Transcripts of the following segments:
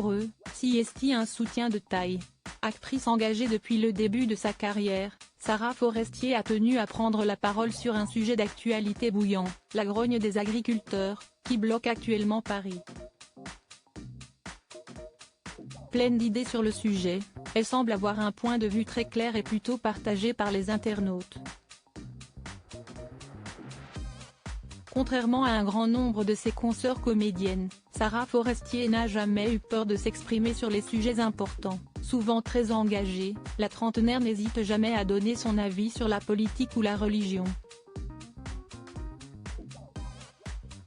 pour eux, CST un soutien de taille. Actrice engagée depuis le début de sa carrière, Sarah Forestier a tenu à prendre la parole sur un sujet d'actualité bouillant, la grogne des agriculteurs, qui bloque actuellement Paris. Pleine d'idées sur le sujet, elle semble avoir un point de vue très clair et plutôt partagé par les internautes. Contrairement à un grand nombre de ses consoeurs comédiennes, Sarah Forestier n'a jamais eu peur de s'exprimer sur les sujets importants. Souvent très engagée, la trentenaire n'hésite jamais à donner son avis sur la politique ou la religion.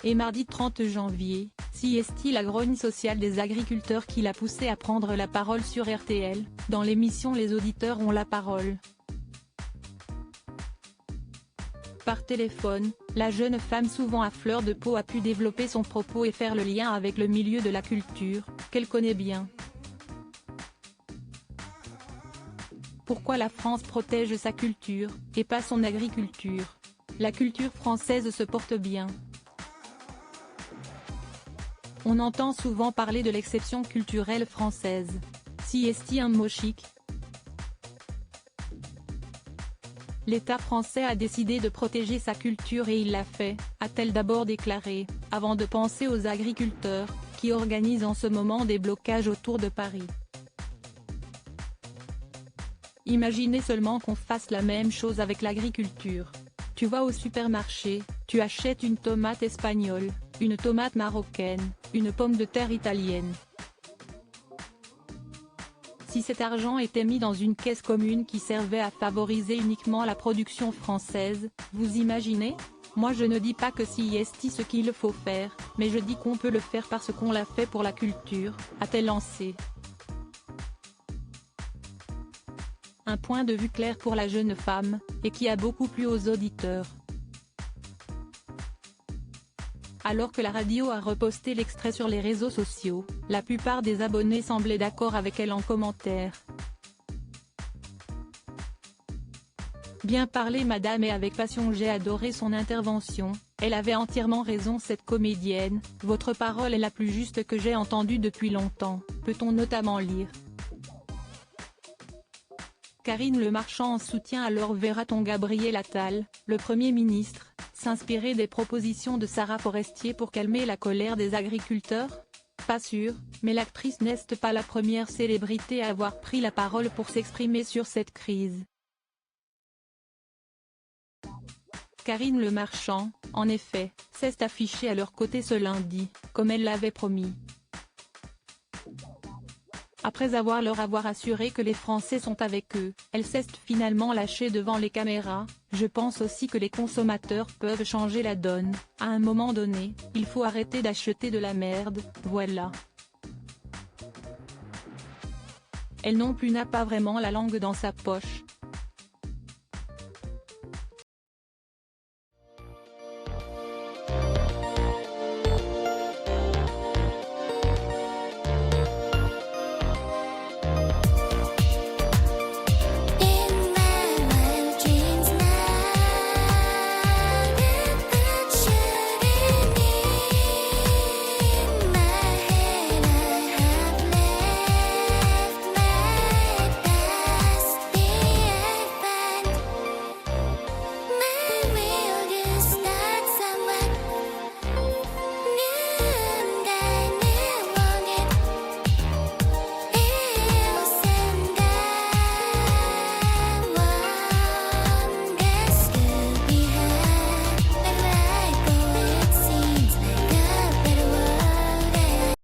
Et mardi 30 janvier, CST la grogne sociale des agriculteurs qui l'a poussée à prendre la parole sur RTL, dans l'émission Les auditeurs ont la parole. Par téléphone, la jeune femme souvent à fleur de peau a pu développer son propos et faire le lien avec le milieu de la culture, qu'elle connaît bien. Pourquoi la France protège sa culture, et pas son agriculture? La culture française se porte bien. On entend souvent parler de l'exception culturelle française. CST un mot chic? L'État français a décidé de protéger sa culture et il l'a fait, a-t-elle d'abord déclaré, avant de penser aux agriculteurs, qui organisent en ce moment des blocages autour de Paris. Imaginez seulement qu'on fasse la même chose avec l'agriculture. Tu vas au supermarché, tu achètes une tomate espagnole, une tomate marocaine, une pomme de terre italienne. Si cet argent était mis dans une caisse commune qui servait à favoriser uniquement la production française, vous imaginez? Moi je ne dis pas que CST ce qu'il faut faire, mais je dis qu'on peut le faire parce qu'on l'a fait pour la culture, a-t-elle lancé. Un point de vue clair pour la jeune femme, et qui a beaucoup plu aux auditeurs. Alors que la radio a reposté l'extrait sur les réseaux sociaux, la plupart des abonnés semblaient d'accord avec elle en commentaire. Bien parlé madame et avec passion j'ai adoré son intervention, elle avait entièrement raison cette comédienne, votre parole est la plus juste que j'ai entendue depuis longtemps, peut-on notamment lire. Karine Le Marchand en soutien alors verra-t-on Gabriel Attal, le Premier ministre, s'inspirer des propositions de Sarah Forestier pour calmer la colère des agriculteurs? Pas sûr, mais l'actrice n'est pas la première célébrité à avoir pris la parole pour s'exprimer sur cette crise. Karine Le Marchand, en effet, s'est affichée à leur côté ce lundi, comme elle l'avait promis. Après leur avoir assuré que les Français sont avec eux, elle s'est finalement lâchée devant les caméras. Je pense aussi que les consommateurs peuvent changer la donne, à un moment donné, il faut arrêter d'acheter de la merde, voilà. Elle non plus n'a pas vraiment la langue dans sa poche,